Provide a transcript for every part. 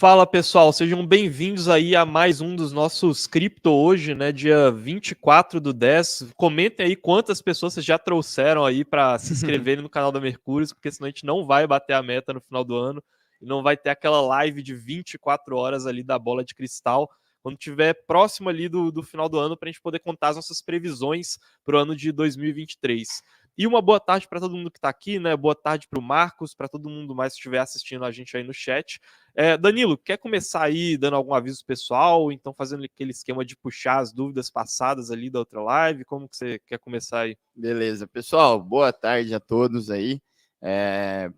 Fala pessoal, sejam bem-vindos aí a mais um dos nossos Cripto hoje, né, dia 24/10. Comentem aí quantas pessoas vocês já trouxeram aí para se inscreverem no canal da Mercúrios, porque senão a gente não vai bater a meta no final do ano e não vai ter aquela live de 24 horas ali da bola de cristal, quando tiver próximo ali do final do ano, para a gente poder contar as nossas previsões para o ano de 2023. E uma boa tarde para todo mundo que está aqui, né? Boa tarde para o Marcos, para todo mundo mais que estiver assistindo a gente aí no chat. Danilo, quer começar aí dando algum aviso pessoal? Então fazendo aquele esquema de puxar as dúvidas passadas ali da outra live? Como que você quer começar aí? Beleza, pessoal, boa tarde a todos aí.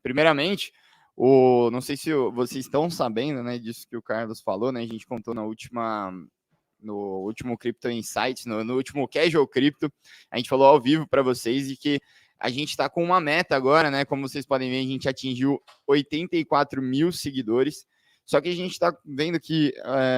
Primeiramente, não sei se vocês estão sabendo, né, disso que o Carlos falou, né? A gente contou no último Crypto Insights, no último Casual Crypto, a gente falou ao vivo para vocês de que a gente está com uma meta agora, né? Como vocês podem ver, a gente atingiu 84 mil seguidores. Só que a gente está vendo que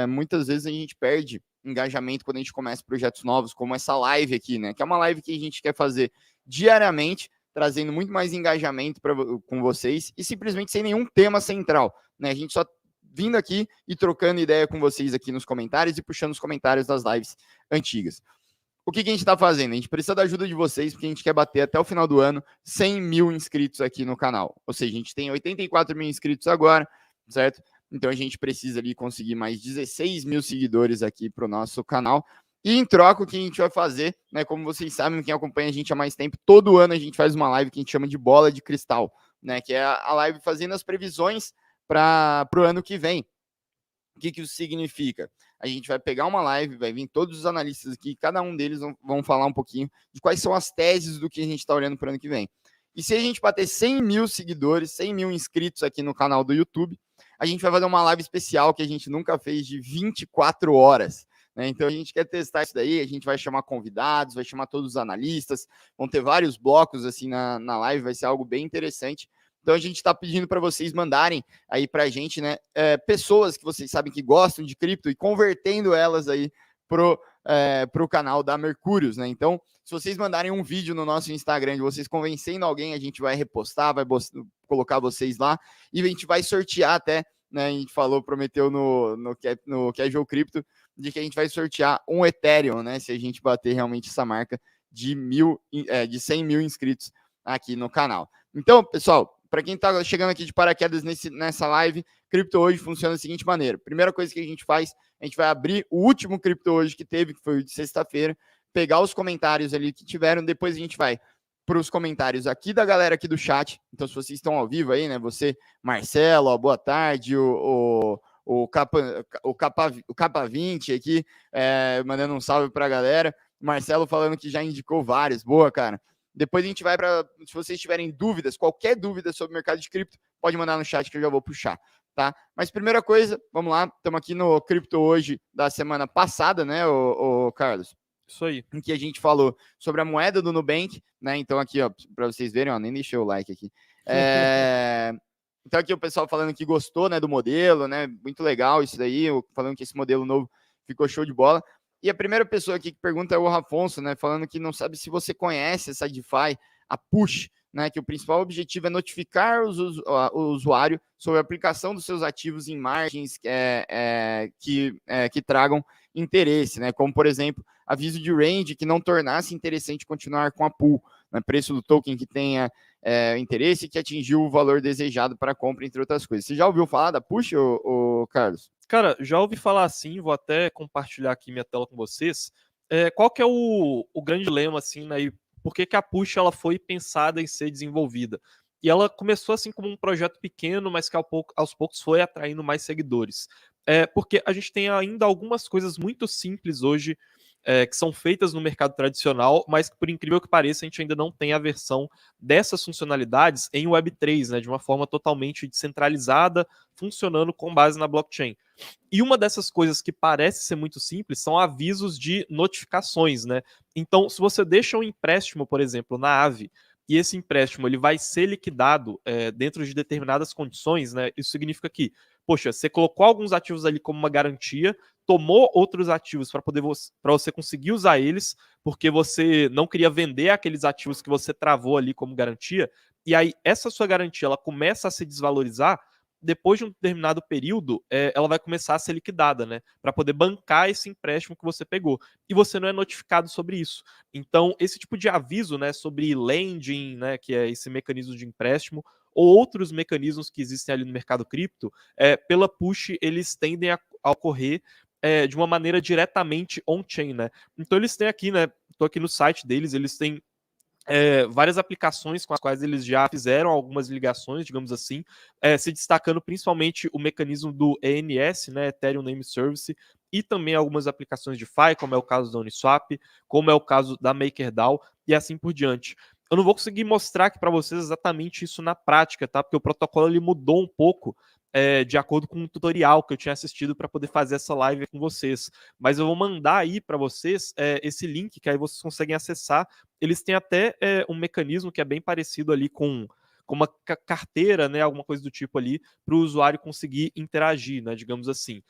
muitas vezes a gente perde engajamento quando a gente começa projetos novos, como essa live aqui, né? Que é uma live que a gente quer fazer diariamente, trazendo muito mais engajamento com vocês e simplesmente sem nenhum tema central, né? A gente só vindo aqui e trocando ideia com vocês aqui nos comentários e puxando os comentários das lives antigas. O que a gente está fazendo? A gente precisa da ajuda de vocês, porque a gente quer bater até o final do ano 100 mil inscritos aqui no canal. Ou seja, a gente tem 84 mil inscritos agora, certo? Então a gente precisa ali conseguir mais 16 mil seguidores aqui para o nosso canal. E em troca, o que a gente vai fazer, né? Como vocês sabem, quem acompanha a gente há mais tempo, todo ano a gente faz uma live que a gente chama de bola de cristal, né? Que é a live fazendo as previsões para o ano que vem. O que isso significa? A gente vai pegar uma live, vai vir todos os analistas aqui, cada um deles vão falar um pouquinho de quais são as teses do que a gente está olhando para o ano que vem. E se a gente bater 100 mil seguidores, 100 mil inscritos aqui no canal do YouTube, a gente vai fazer uma live especial que a gente nunca fez de 24 horas. Né? Então a gente quer testar isso daí, a gente vai chamar convidados, vai chamar todos os analistas, vão ter vários blocos assim na live, vai ser algo bem interessante. Então a gente está pedindo para vocês mandarem aí para a gente, né, pessoas que vocês sabem que gostam de cripto e convertendo elas aí pro canal da Mercúrios, né? Então, se vocês mandarem um vídeo no nosso Instagram de vocês convencendo alguém, a gente vai repostar, vai colocar vocês lá e a gente vai sortear até, né? A gente prometeu no Casual Crypto de que a gente vai sortear um Ethereum, né? Se a gente bater realmente essa marca de 100 mil inscritos aqui no canal. Então, pessoal, para quem está chegando aqui de paraquedas nessa live, Cripto Hoje funciona da seguinte maneira. Primeira coisa que a gente faz, a gente vai abrir o último Cripto Hoje que teve, que foi o de sexta-feira, pegar os comentários ali que tiveram, depois a gente vai para os comentários aqui da galera aqui do chat. Então, se vocês estão ao vivo aí, né, você, Marcelo, ó, boa tarde, o Capa 20 aqui, mandando um salve para a galera. Marcelo falando que já indicou vários. Boa, cara. Depois a gente vai para, se vocês tiverem dúvidas, qualquer dúvida sobre o mercado de cripto, pode mandar no chat que eu já vou puxar, tá? Mas primeira coisa, vamos lá, estamos aqui no Cripto Hoje da semana passada, né, o Carlos? Isso aí. Em que a gente falou sobre a moeda do Nubank, né? Então aqui, ó, para vocês verem, ó, nem deixei o like aqui. Então aqui o pessoal falando que gostou, né, do modelo, né? Muito legal isso daí, falando que esse modelo novo ficou show de bola. E a primeira pessoa aqui que pergunta é o Rafonso, né? Falando que não sabe se você conhece essa DeFi, a Push, né? Que o principal objetivo é notificar o usuário sobre a aplicação dos seus ativos em margens que tragam interesse, né? Como, por exemplo, aviso de range que não tornasse interessante continuar com a pool, né? Preço do token que tenha interesse e que atingiu o valor desejado para a compra, entre outras coisas. Você já ouviu falar da Push, Carlos? Cara, já ouvi falar assim, vou até compartilhar aqui minha tela com vocês. Qual que é o grande lema, assim, né? E por que a Push ela foi pensada em ser desenvolvida? E ela começou assim como um projeto pequeno, mas que aos poucos foi atraindo mais seguidores. Porque a gente tem ainda algumas coisas muito simples hoje que são feitas no mercado tradicional, mas que, por incrível que pareça, a gente ainda não tem a versão dessas funcionalidades em Web3, né, de uma forma totalmente descentralizada, funcionando com base na blockchain. E uma dessas coisas que parece ser muito simples são avisos de notificações, né? Então, se você deixa um empréstimo, por exemplo, na Aave, e esse empréstimo ele vai ser liquidado dentro de determinadas condições, né? Isso significa que, poxa, você colocou alguns ativos ali como uma garantia, tomou outros ativos para você conseguir usar eles, porque você não queria vender aqueles ativos que você travou ali como garantia, e aí essa sua garantia ela começa a se desvalorizar. depois de um determinado período, ela vai começar a ser liquidada, né? Para poder bancar esse empréstimo que você pegou. E você não é notificado sobre isso. Então, esse tipo de aviso, né, sobre lending, né, que é esse mecanismo de empréstimo, ou outros mecanismos que existem ali no mercado cripto, pela push, eles tendem a ocorrer de uma maneira diretamente on-chain, né? Então, eles têm aqui, né? Estou aqui no site deles, eles têm várias aplicações com as quais eles já fizeram algumas ligações, digamos assim, se destacando principalmente o mecanismo do ENS, né, Ethereum Name Service, e também algumas aplicações de DeFi, como é o caso da Uniswap, como é o caso da MakerDAO, e assim por diante. Eu não vou conseguir mostrar aqui para vocês exatamente isso na prática, tá? Porque o protocolo ele mudou um pouco de acordo com um tutorial que eu tinha assistido para poder fazer essa live com vocês. Mas eu vou mandar aí para vocês esse link, que aí vocês conseguem acessar. Eles têm até um mecanismo que é bem parecido ali com uma carteira, né, alguma coisa do tipo ali, para o usuário conseguir interagir, né, digamos assim.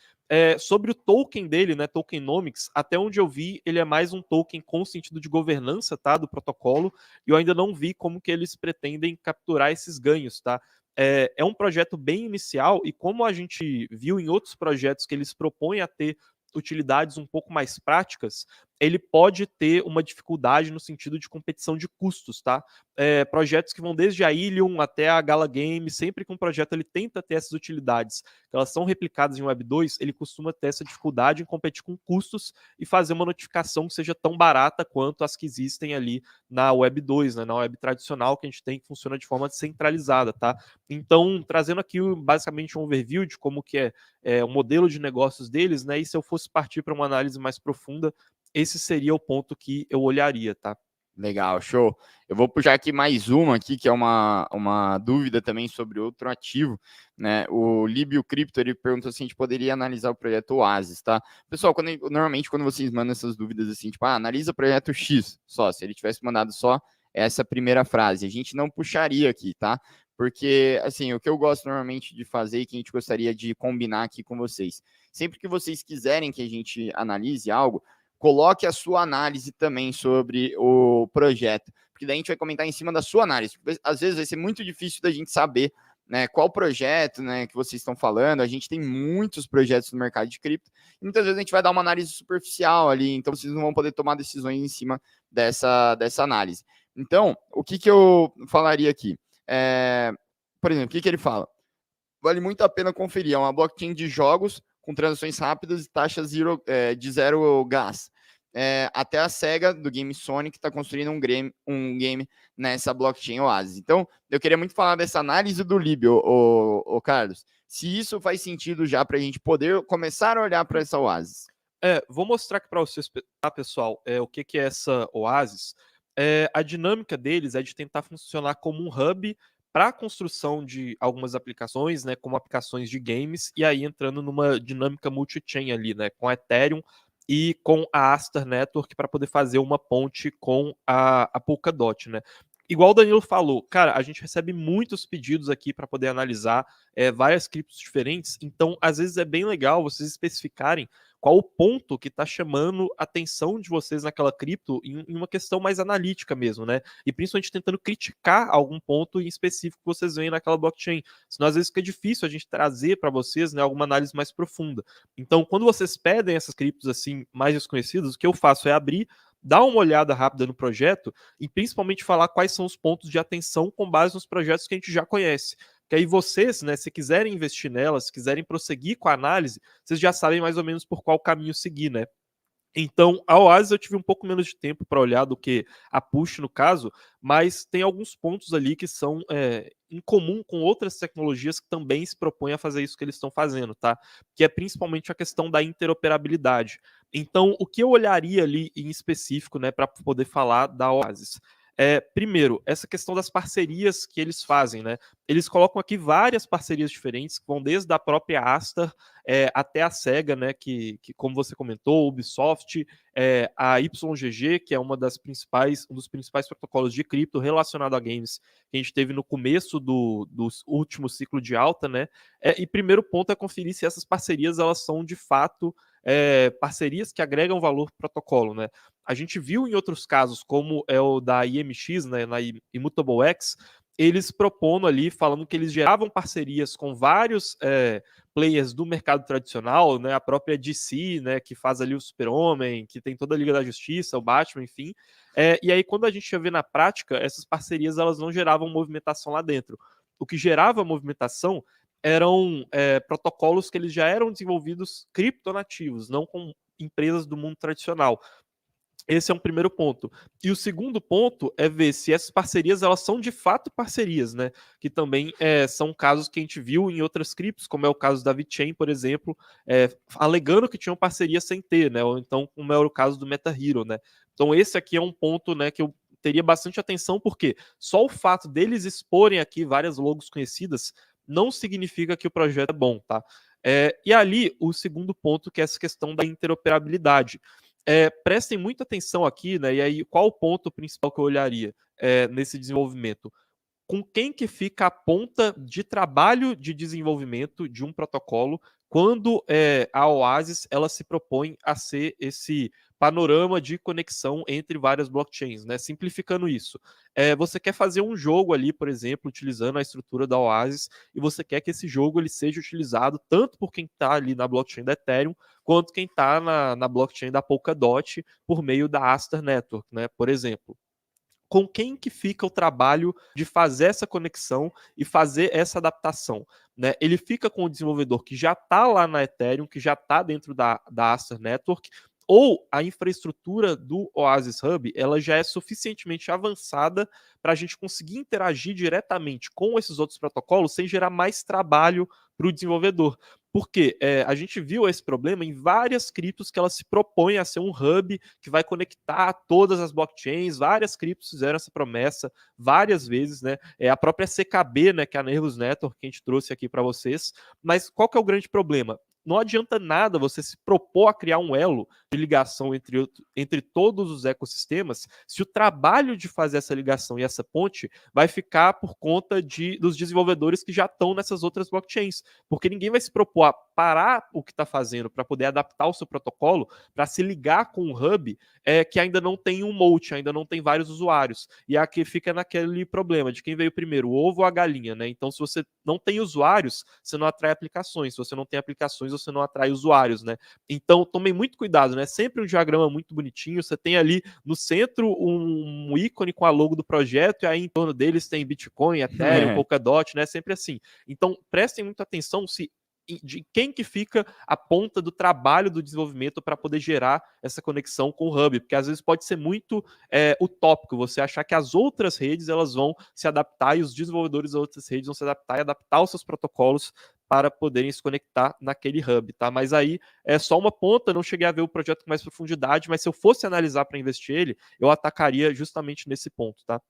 Sobre o token dele, né, tokenomics, até onde eu vi, ele é mais um token com sentido de governança, tá, do protocolo, e eu ainda não vi como que eles pretendem capturar esses ganhos, tá. É um projeto bem inicial, e como a gente viu em outros projetos que eles propõem a ter utilidades um pouco mais práticas, ele pode ter uma dificuldade no sentido de competição de custos, tá? Projetos que vão desde a Ilium até a Gala Game, sempre que um projeto ele tenta ter essas utilidades, que elas são replicadas em Web 2, ele costuma ter essa dificuldade em competir com custos e fazer uma notificação que seja tão barata quanto as que existem ali na Web 2, né? Na web tradicional que a gente tem, que funciona de forma descentralizada, tá? Então, trazendo aqui basicamente um overview de como que é o modelo de negócios deles, né? E se eu fosse partir para uma análise mais profunda, esse seria o ponto que eu olharia, tá? Legal, show. Eu vou puxar aqui mais uma aqui, que é uma dúvida também sobre outro ativo, né? O Líbio Cripto, ele perguntou se a gente poderia analisar o projeto Oasis, tá? Pessoal, normalmente quando vocês mandam essas dúvidas assim, tipo, analisa o projeto X, só, se ele tivesse mandado só essa primeira frase, a gente não puxaria aqui, tá? Porque, assim, o que eu gosto normalmente de fazer e que a gente gostaria de combinar aqui com vocês, sempre que vocês quiserem que a gente analise algo, coloque a sua análise também sobre o projeto, porque daí a gente vai comentar em cima da sua análise. Às vezes vai ser muito difícil da gente saber, né, qual projeto, né, que vocês estão falando. A gente tem muitos projetos no mercado de cripto, e muitas vezes a gente vai dar uma análise superficial ali, então vocês não vão poder tomar decisões em cima dessa análise. Então, o que eu falaria aqui? Por exemplo, o que ele fala? Vale muito a pena conferir. É uma blockchain de jogos com transações rápidas e taxas de zero gas. Até a SEGA, do Game Sonic, está construindo um game nessa blockchain Oasis. Então, eu queria muito falar dessa análise do Lib, o Carlos. Se isso faz sentido já para a gente poder começar a olhar para essa Oasis. Vou mostrar aqui para vocês, tá, pessoal, o que é essa Oasis. A dinâmica deles é de tentar funcionar como um hub para a construção de algumas aplicações, né, como aplicações de games, e aí entrando numa dinâmica multi-chain ali, né, com a Ethereum e com a Aster Network para poder fazer uma ponte com a Polkadot, né. Igual o Danilo falou, cara, a gente recebe muitos pedidos aqui para poder analisar várias criptos diferentes, então às vezes é bem legal vocês especificarem qual o ponto que está chamando a atenção de vocês naquela cripto em uma questão mais analítica mesmo, né? E principalmente tentando criticar algum ponto em específico que vocês veem naquela blockchain. Senão, às vezes, fica difícil a gente trazer para vocês, né, alguma análise mais profunda. Então, quando vocês pedem essas criptos assim mais desconhecidas, o que eu faço é abrir, dar uma olhada rápida no projeto e principalmente falar quais são os pontos de atenção com base nos projetos que a gente já conhece. Que aí vocês, né, se quiserem investir nelas, se quiserem prosseguir com a análise, vocês já sabem mais ou menos por qual caminho seguir, né? Então, a Oasis eu tive um pouco menos de tempo para olhar do que a Push no caso, mas tem alguns pontos ali que são em comum com outras tecnologias que também se propõem a fazer isso que eles estão fazendo, tá? Que é principalmente a questão da interoperabilidade. Então, o que eu olharia ali em específico, né, para poder falar da Oasis? Primeiro, essa questão das parcerias que eles fazem, né? Eles colocam aqui várias parcerias diferentes, que vão desde a própria Asta até a SEGA, né? Que como você comentou, Ubisoft, a YGG, que é um dos principais protocolos de cripto relacionado a games que a gente teve no começo do último ciclo de alta, né? E primeiro ponto é conferir se essas parcerias elas são de fato parcerias que agregam valor para o protocolo, né? A gente viu em outros casos, como é o da IMX, né, na Immutable X, eles propondo ali, falando que eles geravam parcerias com vários players do mercado tradicional, né, a própria DC, né, que faz ali o Super-Homem, que tem toda a Liga da Justiça, o Batman, enfim. E aí, quando a gente ia ver na prática, essas parcerias elas não geravam movimentação lá dentro. O que gerava movimentação eram protocolos que eles já eram desenvolvidos criptonativos, não com empresas do mundo tradicional. Esse é um primeiro ponto. E o segundo ponto é ver se essas parcerias elas são de fato parcerias, né? Que também são casos que a gente viu em outras criptos, como é o caso da VeChain, por exemplo, alegando que tinham parceria sem ter, né? Ou então, como é o caso do MetaHero, né? Então, esse aqui é um ponto, né, que eu teria bastante atenção, porque só o fato deles exporem aqui várias logos conhecidas não significa que o projeto é bom, tá? E ali, o segundo ponto, que é essa questão da interoperabilidade. Prestem muita atenção aqui, né? E aí, qual o ponto principal que eu olharia nesse desenvolvimento? Com quem que fica a ponta de trabalho de desenvolvimento de um protocolo quando a Oasis ela se propõe a ser esse panorama de conexão entre várias blockchains, né? Simplificando isso, você quer fazer um jogo ali, por exemplo, utilizando a estrutura da Oasis, e você quer que esse jogo ele seja utilizado tanto por quem está ali na blockchain da Ethereum, quanto quem está na blockchain da Polkadot por meio da Aster Network, né? Por exemplo, com quem que fica o trabalho de fazer essa conexão e fazer essa adaptação, né? Ele fica com o desenvolvedor que já está lá na Ethereum, que já está dentro da Aster Network, ou a infraestrutura do Oasis Hub ela já é suficientemente avançada para a gente conseguir interagir diretamente com esses outros protocolos sem gerar mais trabalho para o desenvolvedor. Porque a gente viu esse problema em várias criptos que elas se propõem a ser um hub que vai conectar todas as blockchains. Várias criptos fizeram essa promessa várias vezes, né? A própria CKB, né, que é a Nervos Network, que a gente trouxe aqui para vocês. Mas qual que é o grande problema? Não adianta nada você se propor a criar um elo de ligação entre todos os ecossistemas se o trabalho de fazer essa ligação e essa ponte vai ficar por conta dos desenvolvedores que já estão nessas outras blockchains. Porque ninguém vai se propor a parar o que está fazendo para poder adaptar o seu protocolo para se ligar com um hub que ainda não tem um moat, ainda não tem vários usuários. E aqui fica naquele problema de quem veio primeiro, o ovo ou a galinha, né? Então, se você não tem usuários, você não atrai aplicações. Se você não tem aplicações, você não atrai usuários, né? Então, tomem muito cuidado, né? Sempre um diagrama muito bonitinho. Você tem ali no centro um ícone com a logo do projeto, e aí em torno deles tem Bitcoin, Ethereum, Polkadot, né? Sempre assim. Então, prestem muita atenção de quem que fica a ponta do trabalho do desenvolvimento para poder gerar essa conexão com o hub, porque às vezes pode ser muito utópico você achar que as outras redes elas vão se adaptar e os desenvolvedores das outras redes vão se adaptar e adaptar os seus protocolos para poderem se conectar naquele hub, tá? Mas aí é só uma ponta, não cheguei a ver o projeto com mais profundidade, mas se eu fosse analisar para investir ele, eu atacaria justamente nesse ponto, tá?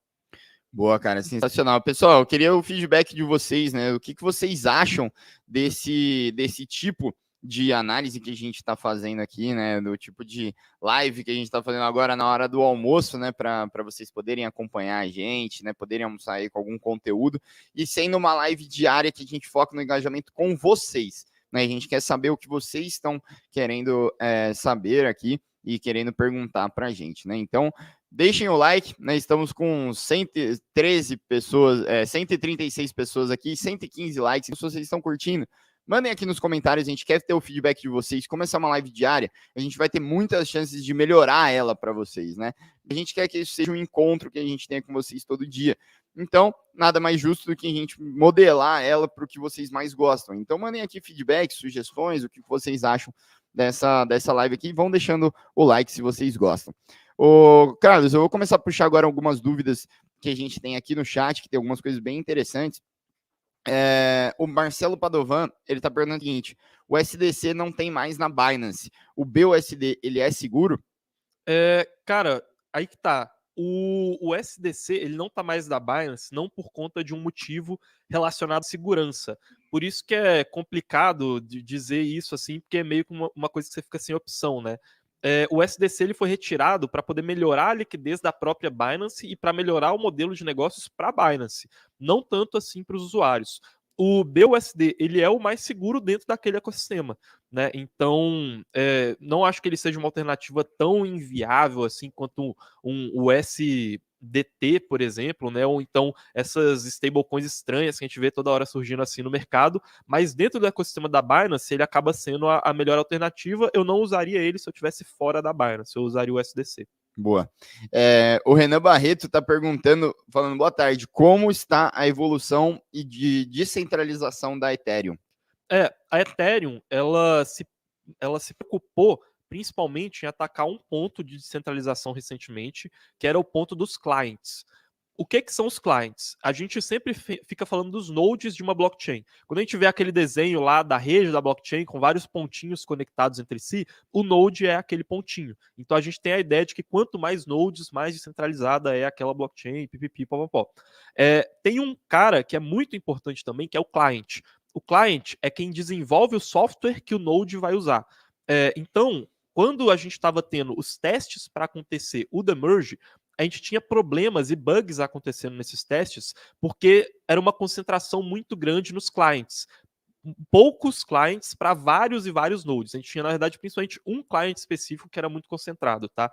Boa, cara, sensacional. Pessoal, eu queria o feedback de vocês, né? O que vocês acham desse tipo de análise que a gente está fazendo aqui, né? Do tipo de live que a gente está fazendo agora na hora do almoço, né? Para vocês poderem acompanhar a gente, né? Poderem almoçar aí com algum conteúdo e sendo uma live diária que a gente foca no engajamento com vocês, né? A gente quer saber o que vocês estão querendo saber aqui e querendo perguntar para a gente, né? Então, deixem o like, né? Estamos com 113 pessoas, 136 pessoas aqui, 115 likes. Se vocês estão curtindo, mandem aqui nos comentários, a gente quer ter o feedback de vocês. Como essa é uma live diária, a gente vai ter muitas chances de melhorar ela para vocês, né? A gente quer que isso seja um encontro que a gente tenha com vocês todo dia. Então, nada mais justo do que a gente modelar ela para o que vocês mais gostam. Então, mandem aqui feedback, sugestões, o que vocês acham dessa live aqui. Vão deixando o like se vocês gostam. Ô, Carlos, eu vou começar a puxar agora algumas dúvidas que a gente tem aqui no chat, que tem algumas coisas bem interessantes. O Marcelo Padovan, ele está perguntando o seguinte: o SDC não tem mais na Binance. O BUSD, ele é seguro? Cara, aí que tá. O SDC, ele não tá mais da Binance, não por conta de um motivo relacionado à segurança. Por isso que é complicado de dizer isso assim, porque é meio que uma coisa que você fica sem opção, né? O SDC ele foi retirado para poder melhorar a liquidez da própria Binance e para melhorar o modelo de negócios para a Binance, não tanto assim para os usuários. O BUSD ele é o mais seguro dentro daquele ecossistema, né? Então, não acho que ele seja uma alternativa tão inviável assim quanto o SDC DT, por exemplo, né? Ou então essas stablecoins estranhas que a gente vê toda hora surgindo assim no mercado, mas dentro do ecossistema da Binance, ele acaba sendo a melhor alternativa. Eu não usaria ele se eu estivesse fora da Binance, eu usaria o USDC. Boa. O Renan Barreto está perguntando, falando boa tarde, como está a evolução e de descentralização da Ethereum? A Ethereum, ela se preocupou principalmente em atacar um ponto de descentralização recentemente, que era o ponto dos clients. O que são os clients? A gente sempre fica falando dos nodes de uma blockchain. Quando a gente vê aquele desenho lá da rede da blockchain com vários pontinhos conectados entre si, o node é aquele pontinho. Então a gente tem a ideia de que quanto mais nodes, mais descentralizada é aquela blockchain, pipipi, popopó. Tem um cara que é muito importante também, que é o client. O client é quem desenvolve o software que o node vai usar. Então, quando a gente estava tendo os testes para acontecer o demerge, a gente tinha problemas e bugs acontecendo nesses testes, porque era uma concentração muito grande nos clients. Poucos clients para vários e vários nodes. A gente tinha, na verdade, principalmente um client específico que era muito concentrado, tá?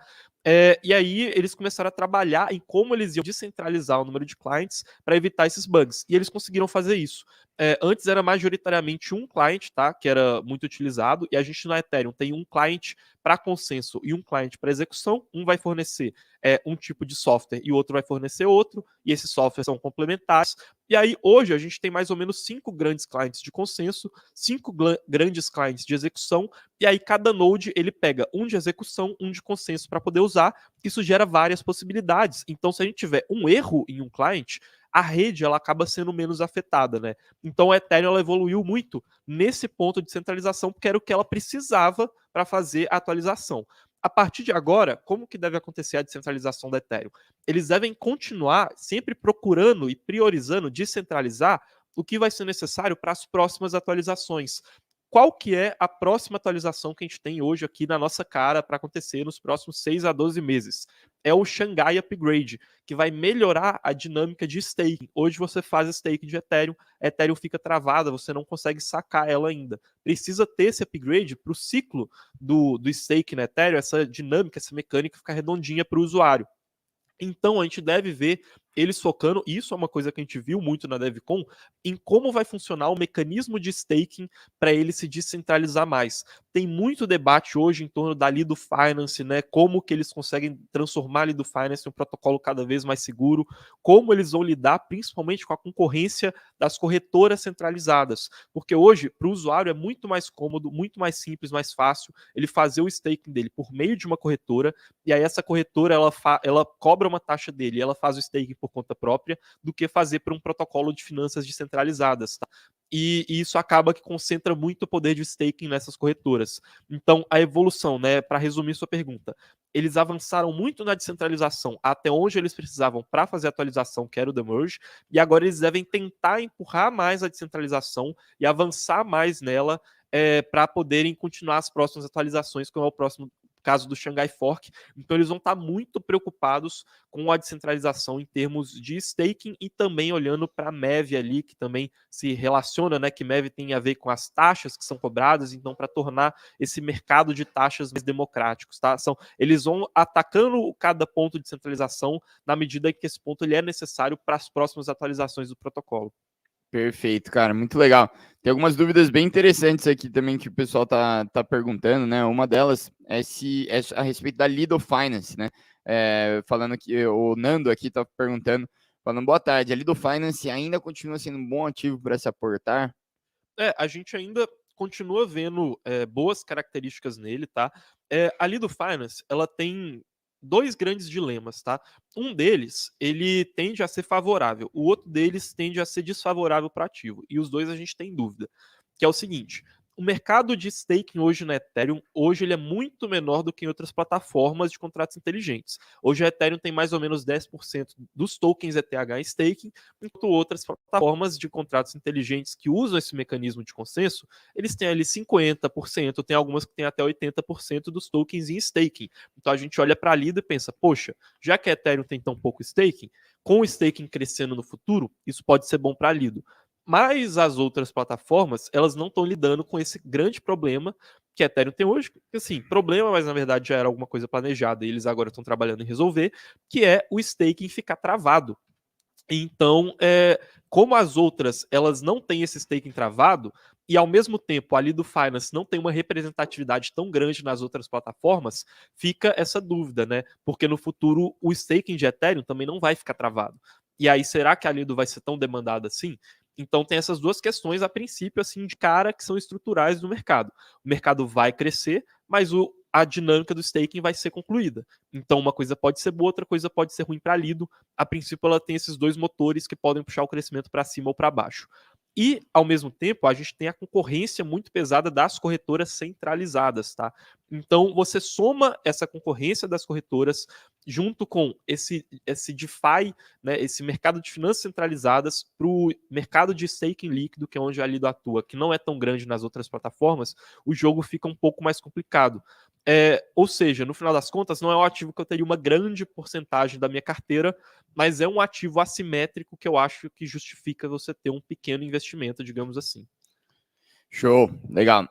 E aí eles começaram a trabalhar em como eles iam descentralizar o número de clients para evitar esses bugs. E eles conseguiram fazer isso. Antes era majoritariamente um client, tá? Que era muito utilizado. E a gente na Ethereum tem um client para consenso e um client para execução. Um vai fornecer um tipo de software e o outro vai fornecer outro. E esses softwares são complementares. E aí, hoje, a gente tem mais ou menos 5 grandes clientes de consenso, 5 grandes clientes de execução, e aí cada node ele pega um de execução, um de consenso para poder usar. Isso gera várias possibilidades. Então, se a gente tiver um erro em um cliente, a rede ela acaba sendo menos afetada, né? Então, a Ethereum ela evoluiu muito nesse ponto de centralização, porque era o que ela precisava para fazer a atualização. A partir de agora, como que deve acontecer a descentralização da Ethereum? Eles devem continuar sempre procurando e priorizando descentralizar o que vai ser necessário para as próximas atualizações. Qual que é a próxima atualização que a gente tem hoje aqui na nossa cara para acontecer nos próximos 6 a 12 meses? É o Shanghai Upgrade, que vai melhorar a dinâmica de staking. Hoje você faz staking de Ethereum, a Ethereum fica travada, você não consegue sacar ela ainda. Precisa ter esse upgrade para o ciclo do stake na Ethereum, essa dinâmica, essa mecânica ficar redondinha para o usuário. Então a gente deve ver eles focando, e isso é uma coisa que a gente viu muito na DevCon, em como vai funcionar o mecanismo de staking para ele se descentralizar mais. Tem muito debate hoje em torno da Lido Finance, né? Como que eles conseguem transformar a Lido Finance em um protocolo cada vez mais seguro, como eles vão lidar principalmente com a concorrência das corretoras centralizadas. Porque hoje, para o usuário, é muito mais cômodo, muito mais simples, mais fácil ele fazer o staking dele por meio de uma corretora, e aí essa corretora ela cobra uma taxa dele, ela faz o staking por conta própria, do que fazer por um protocolo de finanças descentralizadas, tá? E isso acaba que concentra muito o poder de staking nessas corretoras. Então, a evolução, né, para resumir sua pergunta, eles avançaram muito na descentralização até onde eles precisavam para fazer a atualização, que era o demerge, e agora eles devem tentar empurrar mais a descentralização e avançar mais nela para poderem continuar as próximas atualizações, como é o próximo caso do Shanghai Fork. Então eles vão estar muito preocupados com a descentralização em termos de staking e também olhando para a MEV ali, que também se relaciona, né, que MEV tem a ver com as taxas que são cobradas, então para tornar esse mercado de taxas mais democráticos, tá? Eles vão atacando cada ponto de centralização na medida que esse ponto ele é necessário para as próximas atualizações do protocolo. Perfeito, cara, muito legal. Tem algumas dúvidas bem interessantes aqui também que o pessoal tá perguntando, né? Uma delas é a respeito da Lido Finance, né? Falando que o Nando aqui tá perguntando, falando boa tarde, a Lido Finance ainda continua sendo um bom ativo para se aportar? A gente ainda continua vendo boas características nele, tá? A Lido Finance, ela tem dois grandes dilemas, tá? Um deles, ele tende a ser favorável, o outro deles tende a ser desfavorável para ativo, e os dois a gente tem dúvida, que é o seguinte: o mercado de staking hoje na Ethereum, hoje ele é muito menor do que em outras plataformas de contratos inteligentes. Hoje a Ethereum tem mais ou menos 10% dos tokens ETH em staking, enquanto outras plataformas de contratos inteligentes que usam esse mecanismo de consenso, eles têm ali 50%, tem algumas que têm até 80% dos tokens em staking. Então a gente olha para a Lido e pensa, poxa, já que a Ethereum tem tão pouco staking, com o staking crescendo no futuro, isso pode ser bom para a Lido. Mas as outras plataformas, elas não estão lidando com esse grande problema que a Ethereum tem hoje, que assim, problema, mas na verdade já era alguma coisa planejada e eles agora estão trabalhando em resolver, que é o staking ficar travado. Então, como as outras elas não têm esse staking travado, e ao mesmo tempo a Lido Finance não tem uma representatividade tão grande nas outras plataformas, fica essa dúvida, né? Porque no futuro o staking de Ethereum também não vai ficar travado. E aí, será que a Lido vai ser tão demandada assim? Então tem essas duas questões a princípio assim de cara que são estruturais do mercado. O mercado vai crescer, mas a dinâmica do staking vai ser concluída. Então uma coisa pode ser boa, outra coisa pode ser ruim para a Lido. A princípio ela tem esses dois motores que podem puxar o crescimento para cima ou para baixo. E, ao mesmo tempo, a gente tem a concorrência muito pesada das corretoras centralizadas, tá? Então, você soma essa concorrência das corretoras junto com esse DeFi, né, esse mercado de finanças centralizadas para o mercado de staking líquido, que é onde a Lido atua, que não é tão grande nas outras plataformas, o jogo fica um pouco mais complicado. Ou seja, no final das contas, não é um ativo que eu teria uma grande porcentagem da minha carteira, mas é um ativo assimétrico que eu acho que justifica você ter um pequeno investimento, digamos assim. Show, legal.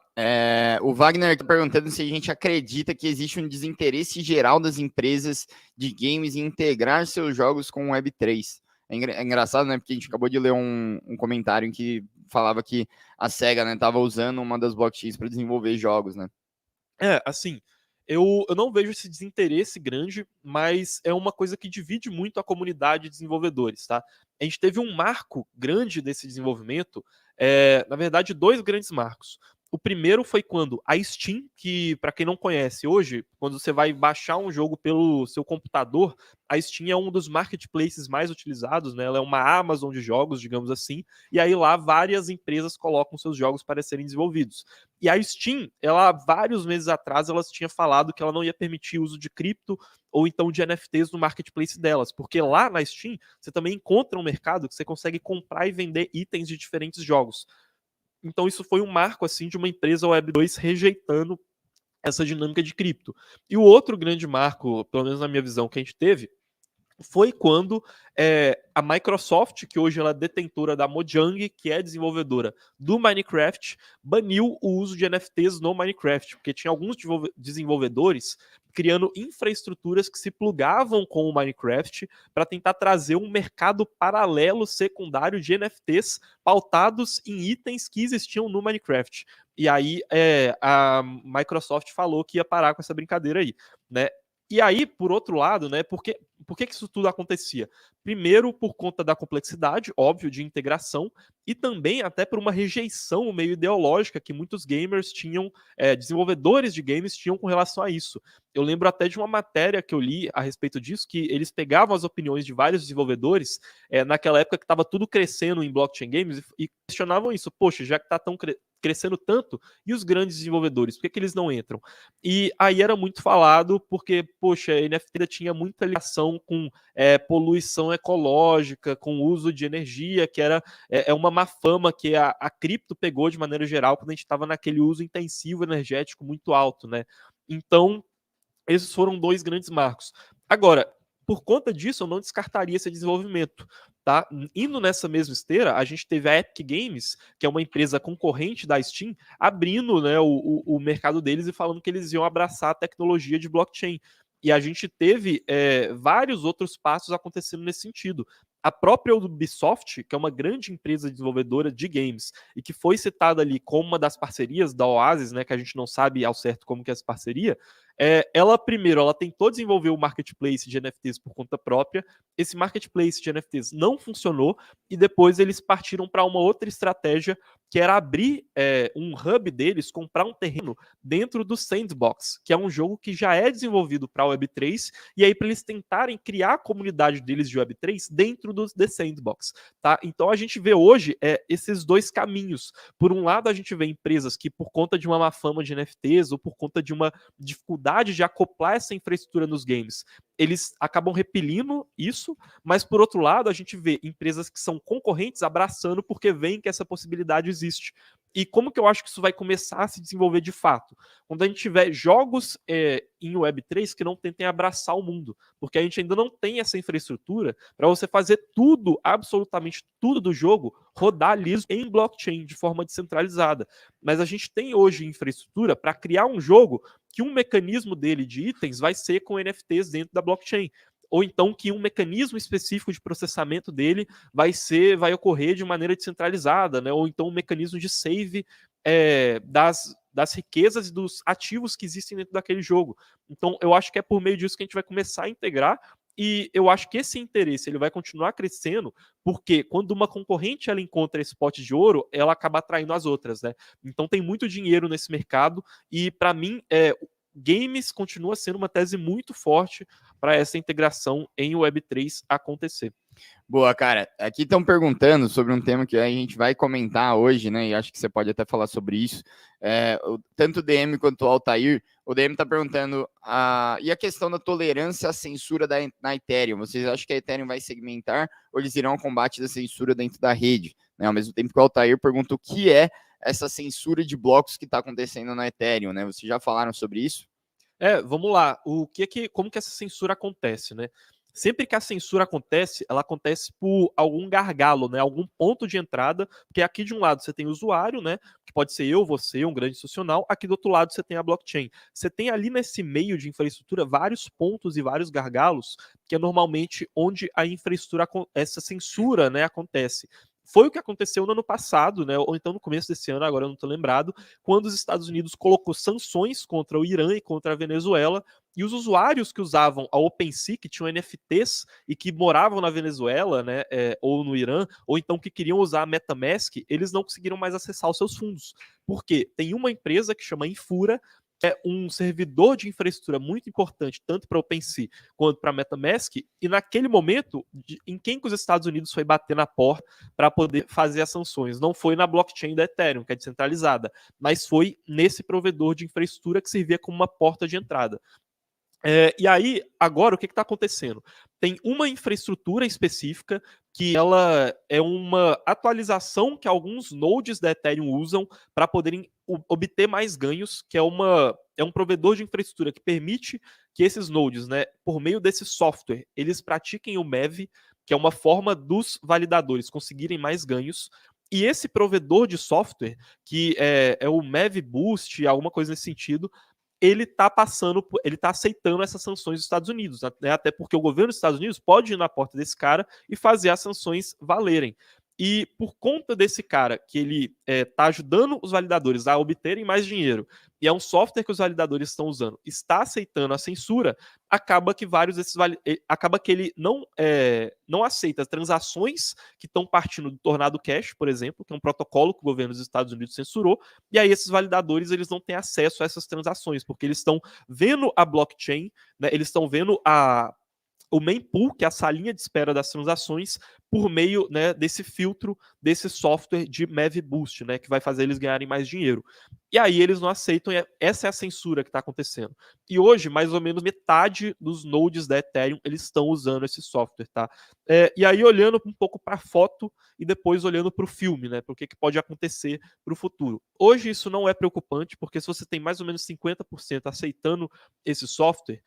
O Wagner está perguntando se a gente acredita que existe um desinteresse geral das empresas de games em integrar seus jogos com o Web3. É engraçado, né? Porque a gente acabou de ler um comentário em que falava que a SEGA, né, estava usando uma das blockchains para desenvolver jogos, né? Assim, eu não vejo esse desinteresse grande, mas é uma coisa que divide muito a comunidade de desenvolvedores, tá? A gente teve um marco grande desse desenvolvimento, na verdade, dois grandes marcos. O primeiro foi quando a Steam, que para quem não conhece hoje, quando você vai baixar um jogo pelo seu computador, a Steam é um dos marketplaces mais utilizados, né? Ela é uma Amazon de jogos, digamos assim, e aí lá várias empresas colocam seus jogos para serem desenvolvidos. E a Steam, ela vários meses atrás, ela tinha falado que ela não ia permitir o uso de cripto ou então de NFTs no marketplace delas, porque lá na Steam você também encontra um mercado que você consegue comprar e vender itens de diferentes jogos. Então isso foi um marco assim de uma empresa Web2 rejeitando essa dinâmica de cripto. E o outro grande marco, pelo menos na minha visão, que a gente teve foi quando a Microsoft, que hoje ela é detentora da Mojang, que é desenvolvedora do Minecraft, baniu o uso de NFTs no Minecraft, porque tinha alguns desenvolvedores criando infraestruturas que se plugavam com o Minecraft para tentar trazer um mercado paralelo secundário de NFTs pautados em itens que existiam no Minecraft. E aí a Microsoft falou que ia parar com essa brincadeira aí, né? E aí, por outro lado, né, por que isso tudo acontecia? Primeiro, por conta da complexidade, óbvio, de integração, e também até por uma rejeição meio ideológica que muitos gamers tinham, desenvolvedores de games tinham com relação a isso. Eu lembro até de uma matéria que eu li a respeito disso, que eles pegavam as opiniões de vários desenvolvedores, naquela época que estava tudo crescendo em blockchain games, e questionavam isso. Poxa, já que está tão crescendo tanto, e os grandes desenvolvedores, por que eles não entram? E aí era muito falado porque, poxa, a NFT tinha muita ligação com poluição ecológica, com uso de energia, que era uma má fama que a cripto pegou de maneira geral quando a gente estava naquele uso intensivo energético muito alto, né? Então, esses foram dois grandes marcos. Agora, por conta disso, eu não descartaria esse desenvolvimento. Tá? Indo nessa mesma esteira, a gente teve a Epic Games, que é uma empresa concorrente da Steam, abrindo, né, o mercado deles e falando que eles iam abraçar a tecnologia de blockchain. E a gente teve vários outros passos acontecendo nesse sentido. A própria Ubisoft, que é uma grande empresa desenvolvedora de games e que foi citada ali como uma das parcerias da Oasis, né, que a gente não sabe ao certo como que é essa parceria, ela tentou desenvolver o marketplace de NFTs por conta própria. Esse marketplace de NFTs não funcionou e depois eles partiram para uma outra estratégia que era abrir um hub deles, comprar um terreno dentro do Sandbox, que é um jogo que já é desenvolvido para Web3, e aí para eles tentarem criar a comunidade deles de Web3 dentro do The Sandbox. Tá? Então a gente vê hoje esses dois caminhos. Por um lado, a gente vê empresas que, por conta de uma má fama de NFTs ou por conta de uma dificuldade de acoplar essa infraestrutura nos games, eles acabam repelindo isso, mas por outro lado, a gente vê empresas que são concorrentes abraçando porque veem que essa possibilidade existe. E como que eu acho que isso vai começar a se desenvolver de fato? Quando a gente tiver jogos em Web3 que não tentem abraçar o mundo, porque a gente ainda não tem essa infraestrutura para você fazer tudo, absolutamente tudo do jogo, rodar liso em blockchain, de forma descentralizada. Mas a gente tem hoje infraestrutura para criar um jogo que um mecanismo dele de itens vai ser com NFTs dentro da blockchain. Ou então que um mecanismo específico de processamento dele vai ocorrer de maneira descentralizada, né? Ou então um mecanismo de save das riquezas e dos ativos que existem dentro daquele jogo. Então, eu acho que é por meio disso que a gente vai começar a integrar, e eu acho que esse interesse ele vai continuar crescendo, porque quando uma concorrente ela encontra esse pote de ouro, ela acaba atraindo as outras, né? Então tem muito dinheiro nesse mercado, e para mim, games continua sendo uma tese muito forte para essa integração em Web3 acontecer. Boa, cara. Aqui estão perguntando sobre um tema que a gente vai comentar hoje, né? E acho que você pode até falar sobre isso. Tanto o DM quanto o Altair. O DM está perguntando e a questão da tolerância à censura na Ethereum. Vocês acham que a Ethereum vai segmentar ou eles irão ao combate da censura dentro da rede? Né? Ao mesmo tempo que o Altair pergunta o que é essa censura de blocos que está acontecendo na Ethereum, né? Vocês já falaram sobre isso? Vamos lá. Como que essa censura acontece, né? Sempre que a censura acontece, ela acontece por algum gargalo, né? Algum ponto de entrada, porque aqui de um lado você tem o usuário, né? Que pode ser eu, você, um grande institucional. Aqui do outro lado você tem a blockchain. Você tem ali nesse meio de infraestrutura vários pontos e vários gargalos, que é normalmente onde a infraestrutura, essa censura, né, acontece. Foi o que aconteceu no ano passado, né? Ou então no começo desse ano, agora eu não estou lembrado, quando os Estados Unidos colocou sanções contra o Irã e contra a Venezuela, e os usuários que usavam a OpenSea, que tinham NFTs e que moravam na Venezuela, né, ou no Irã, ou então que queriam usar a MetaMask, eles não conseguiram mais acessar os seus fundos. Por quê? Tem uma empresa que chama Infura, é um servidor de infraestrutura muito importante, tanto para a OpenSea quanto para a MetaMask, e naquele momento, em quem que os Estados Unidos foi bater na porta para poder fazer as sanções? Não foi na blockchain da Ethereum, que é descentralizada, mas foi nesse provedor de infraestrutura que servia como uma porta de entrada. E aí, agora, o que está acontecendo? Tem uma infraestrutura específica que ela é uma atualização que alguns nodes da Ethereum usam para poderem obter mais ganhos, que é um provedor de infraestrutura que permite que esses nodes, né, por meio desse software, eles pratiquem o MEV, que é uma forma dos validadores conseguirem mais ganhos. E esse provedor de software, que é o MEV Boost, alguma coisa nesse sentido, ele está aceitando essas sanções dos Estados Unidos, né? Até porque o governo dos Estados Unidos pode ir na porta desse cara e fazer as sanções valerem. E por conta desse cara, que ele está ajudando os validadores a obterem mais dinheiro, e é um software que os validadores estão usando, está aceitando a censura, acaba que acaba que ele não aceita as transações que estão partindo do Tornado Cash, por exemplo, que é um protocolo que o governo dos Estados Unidos censurou, e aí esses validadores eles não têm acesso a essas transações, porque eles estão vendo a blockchain, né, eles estão vendo o mempool, que é a salinha de espera das transações, por meio, né, desse filtro, desse software de MEV Boost, né, que vai fazer eles ganharem mais dinheiro. E aí eles não aceitam, essa é a censura que está acontecendo. E hoje, mais ou menos metade dos nodes da Ethereum, eles estão usando esse software, tá? E aí, olhando um pouco para a foto e depois olhando para o filme, né, para o que pode acontecer para o futuro. Hoje isso não é preocupante, porque se você tem mais ou menos 50% aceitando esse software,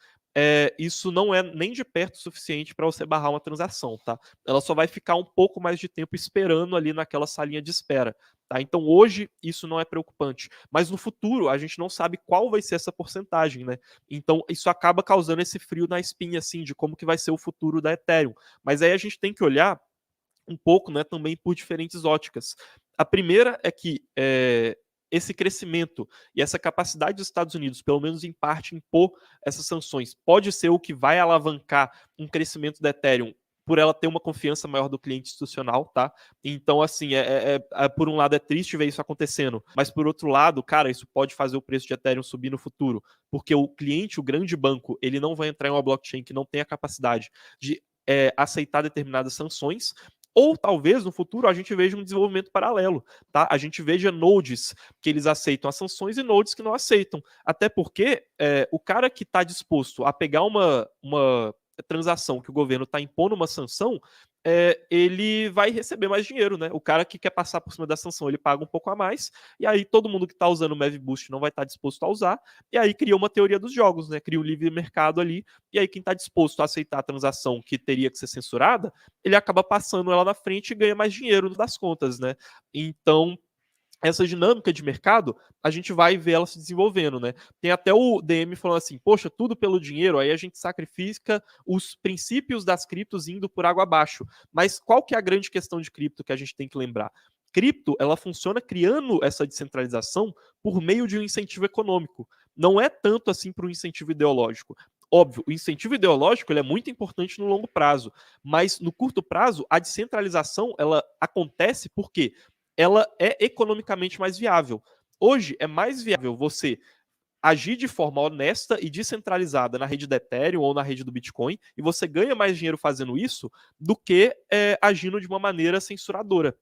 isso não é nem de perto o suficiente para você barrar uma transação, tá? Ela só vai ficar um pouco mais de tempo esperando ali naquela salinha de espera, tá? Então hoje isso não é preocupante, mas no futuro a gente não sabe qual vai ser essa porcentagem, né? Então isso acaba causando esse frio na espinha, assim, de como que vai ser o futuro da Ethereum. Mas aí a gente tem que olhar um pouco, né, também por diferentes óticas. A primeira é que esse crescimento e essa capacidade dos Estados Unidos, pelo menos em parte, impor essas sanções, pode ser o que vai alavancar um crescimento da Ethereum por ela ter uma confiança maior do cliente institucional, tá? Então, assim, por um lado é triste ver isso acontecendo, mas por outro lado, cara, isso pode fazer o preço de Ethereum subir no futuro, porque o cliente, o grande banco, ele não vai entrar em uma blockchain que não tem a capacidade de aceitar determinadas sanções, ou talvez no futuro a gente veja um desenvolvimento paralelo, tá? A gente veja nodes que eles aceitam as sanções e nodes que não aceitam. Até porque o cara que está disposto a pegar uma transação que o governo está impondo uma sanção, ele vai receber mais dinheiro, né? O cara que quer passar por cima da sanção, ele paga um pouco a mais, e aí todo mundo que está usando o Mav Boost não vai estar disposto a usar, e aí cria uma teoria dos jogos, né? Cria um livre mercado ali, e aí quem está disposto a aceitar a transação que teria que ser censurada, ele acaba passando ela na frente e ganha mais dinheiro das contas, né? Então, essa dinâmica de mercado, a gente vai ver ela se desenvolvendo, né? Tem até o DM falando assim, poxa, tudo pelo dinheiro, aí a gente sacrifica os princípios das criptos indo por água abaixo. Mas qual que é a grande questão de cripto que a gente tem que lembrar? Cripto, ela funciona criando essa descentralização por meio de um incentivo econômico. Não é tanto assim para um incentivo ideológico. Óbvio, o incentivo ideológico ele é muito importante no longo prazo, mas no curto prazo, a descentralização ela acontece porque ela é economicamente mais viável. Hoje é mais viável você agir de forma honesta e descentralizada na rede do Ethereum ou na rede do Bitcoin, e você ganha mais dinheiro fazendo isso do que agindo de uma maneira censuradora.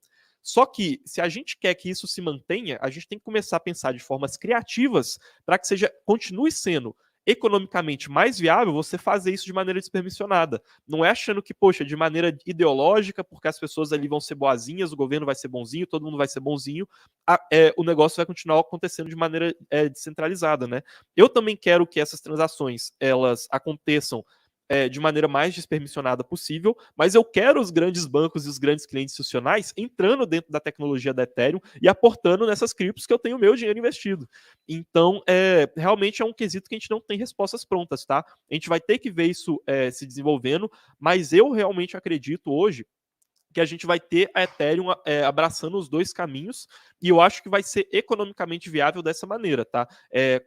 Só que, se a gente quer que isso se mantenha, a gente tem que começar a pensar de formas criativas para que continue sendo economicamente mais viável você fazer isso de maneira despermissionada. Não é achando que, poxa, de maneira ideológica, porque as pessoas ali vão ser boazinhas, o governo vai ser bonzinho, todo mundo vai ser bonzinho, o negócio vai continuar acontecendo de maneira descentralizada, né? Eu também quero que essas transações elas aconteçam de maneira mais despermissionada possível, mas eu quero os grandes bancos e os grandes clientes institucionais entrando dentro da tecnologia da Ethereum e aportando nessas criptos que eu tenho meu dinheiro investido. Então, realmente é um quesito que a gente não tem respostas prontas, tá? A gente vai ter que ver isso se desenvolvendo, mas eu realmente acredito hoje que a gente vai ter a Ethereum abraçando os dois caminhos, e eu acho que vai ser economicamente viável dessa maneira, tá?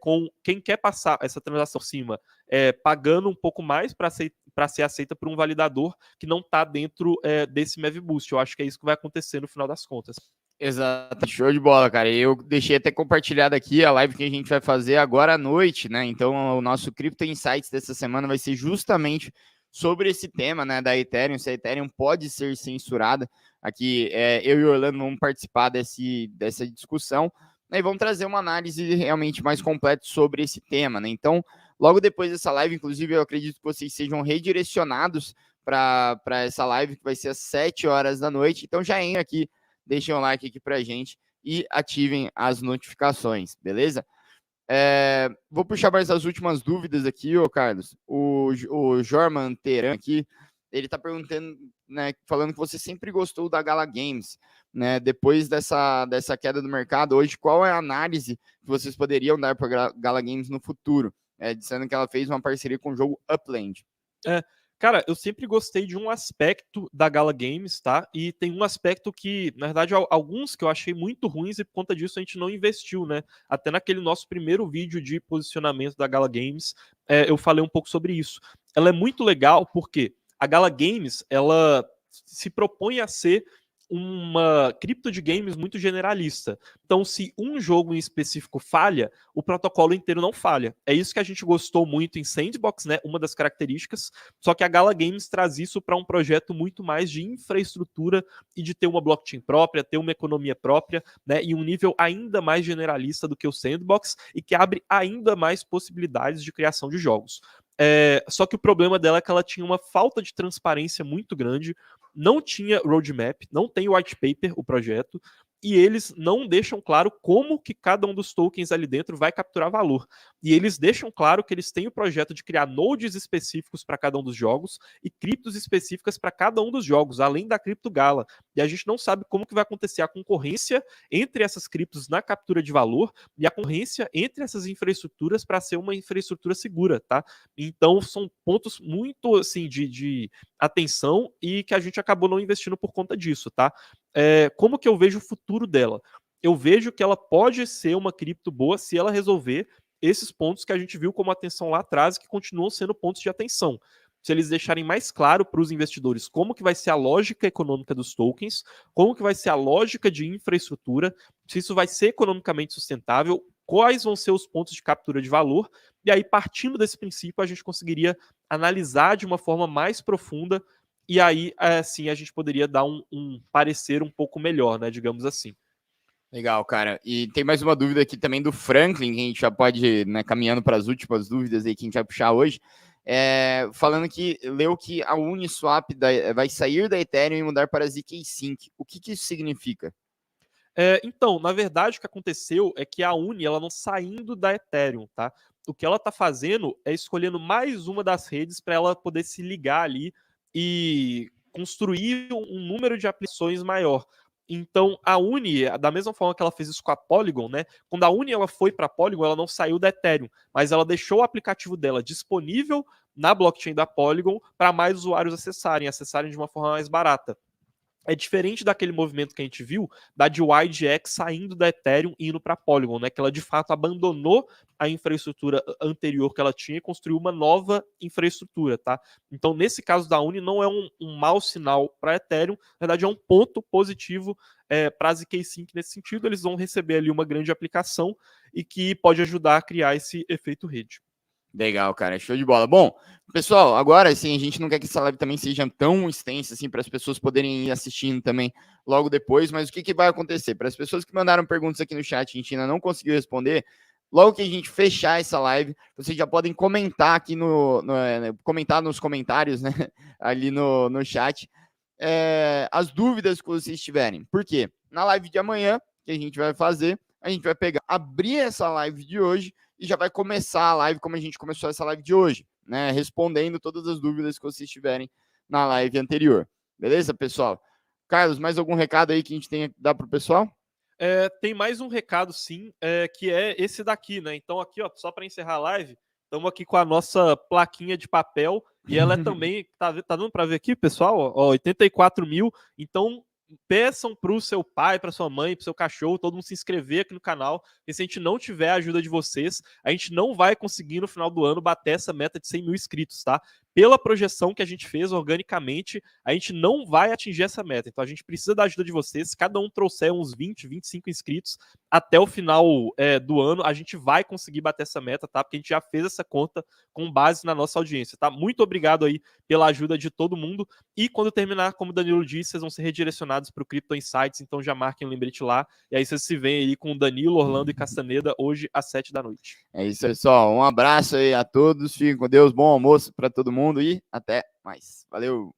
Com quem quer passar essa transação cima, pagando um pouco mais para ser aceita por um validador que não está dentro desse Mav Boost. Eu acho que é isso que vai acontecer no final das contas. Exato, show de bola, cara. Eu deixei até compartilhado aqui a live que a gente vai fazer agora à noite, né? Então, o nosso Crypto Insights dessa semana vai ser justamente sobre esse tema, né, da Ethereum, se a Ethereum pode ser censurada. Aqui, eu e o Orlando vamos participar dessa discussão, né, e vamos trazer uma análise realmente mais completa sobre esse tema, né? Então, logo depois dessa live, inclusive, eu acredito que vocês sejam redirecionados para essa live, que vai ser às 7 horas da noite. Então, já entra aqui, deixem um like aqui pra gente e ativem as notificações, beleza? Vou puxar mais as últimas dúvidas aqui, ô Carlos. O Jorman Teran aqui, ele tá perguntando, né, falando que você sempre gostou da Gala Games, né? Depois dessa queda do mercado, hoje, qual é a análise que vocês poderiam dar para a Gala Games no futuro? Dizendo que ela fez uma parceria com o jogo Upland. Cara, eu sempre gostei de um aspecto da Gala Games, tá? E tem um aspecto que, na verdade, alguns que eu achei muito ruins e por conta disso a gente não investiu, né? Até naquele nosso primeiro vídeo de posicionamento da Gala Games, eu falei um pouco sobre isso. Ela é muito legal porque a Gala Games, ela se propõe a ser uma cripto de games muito generalista. Então, se um jogo em específico falha, o protocolo inteiro não falha. É isso que a gente gostou muito em Sandbox, né? Uma das características. Só que a Gala Games traz isso para um projeto muito mais de infraestrutura e de ter uma blockchain própria, ter uma economia própria, né? E um nível ainda mais generalista do que o Sandbox e que abre ainda mais possibilidades de criação de jogos. Só que o problema dela é que ela tinha uma falta de transparência muito grande, não tinha roadmap, não tem white paper, o projeto, e eles não deixam claro como que cada um dos tokens ali dentro vai capturar valor. E eles deixam claro que eles têm o projeto de criar nodes específicos para cada um dos jogos e criptos específicas para cada um dos jogos, além da cripto Gala. E a gente não sabe como que vai acontecer a concorrência entre essas criptos na captura de valor e a concorrência entre essas infraestruturas para ser uma infraestrutura segura, tá? Então são pontos muito assim de atenção e que a gente acabou não investindo por conta disso, tá? Como que eu vejo o futuro dela? Eu vejo que ela pode ser uma cripto boa se ela resolver esses pontos que a gente viu como atenção lá atrás e que continuam sendo pontos de atenção. Se eles deixarem mais claro para os investidores como que vai ser a lógica econômica dos tokens, como que vai ser a lógica de infraestrutura, se isso vai ser economicamente sustentável, quais vão ser os pontos de captura de valor, e aí, partindo desse princípio, a gente conseguiria analisar de uma forma mais profunda e aí, assim, a gente poderia dar um parecer um pouco melhor, né? Digamos assim. Legal, cara. E tem mais uma dúvida aqui também do Franklin, que a gente já pode, né, caminhando para as últimas dúvidas aí que a gente vai puxar hoje. falando que leu que a Uniswap vai sair da Ethereum e mudar para ZK Sync. O que isso significa? Então, na verdade, o que aconteceu é que a Uni, ela não saindo da Ethereum, tá? O que ela está fazendo é escolhendo mais uma das redes para ela poder se ligar ali e construir um número de aplicações maior. Então, a Uni, da mesma forma que ela fez isso com a Polygon, né? Quando a Uni ela foi para a Polygon, ela não saiu da Ethereum, mas ela deixou o aplicativo dela disponível na blockchain da Polygon para mais usuários acessarem de uma forma mais barata. É diferente daquele movimento que a gente viu da DYDX saindo da Ethereum e indo para a Polygon, né? Que ela de fato abandonou a infraestrutura anterior que ela tinha e construiu uma nova infraestrutura, tá? Então, nesse caso da Uni, não é um mau sinal para a Ethereum, na verdade é um ponto positivo para a ZK Sync nesse sentido. Eles vão receber ali uma grande aplicação e que pode ajudar a criar esse efeito rede. Legal, cara, show de bola. Bom, pessoal, agora sim, a gente não quer que essa live também seja tão extensa assim para as pessoas poderem ir assistindo também logo depois, mas o que vai acontecer? Para as pessoas que mandaram perguntas aqui no chat, a gente ainda não conseguiu responder. Logo que a gente fechar essa live, vocês já podem comentar aqui comentar nos comentários, né, ali no chat, as dúvidas que vocês tiverem. Por quê? Na live de amanhã, que a gente vai fazer, a gente vai abrir essa live de hoje e já vai começar a live como a gente começou essa live de hoje, né? Respondendo todas as dúvidas que vocês tiverem na live anterior. Beleza, pessoal? Carlos, mais algum recado aí que a gente tem que dar para o pessoal? Tem mais um recado, sim, que é esse daqui, né? Então, aqui, ó, só para encerrar a live, estamos aqui com a nossa plaquinha de papel e ela é também. Tá dando para ver aqui, pessoal? Ó, 84 mil. Então, peçam para o seu pai, para sua mãe, para o seu cachorro, todo mundo se inscrever aqui no canal. E se a gente não tiver a ajuda de vocês, a gente não vai conseguir no final do ano bater essa meta de 100 mil inscritos, tá? Pela projeção que a gente fez organicamente, a gente não vai atingir essa meta. Então a gente precisa da ajuda de vocês. Se cada um trouxer uns 20, 25 inscritos até o final do ano, a gente vai conseguir bater essa meta, tá? Porque a gente já fez essa conta com base na nossa audiência, tá? Muito obrigado aí pela ajuda de todo mundo. E quando terminar, como o Danilo disse, vocês vão ser redirecionados para o Crypto Insights, então já marquem o lembrete lá. E aí vocês se veem aí com o Danilo, Orlando e Castaneda hoje às 7 da noite. É isso, pessoal. Um abraço aí a todos. Fiquem com Deus. Bom almoço para todo mundo e até mais. Valeu!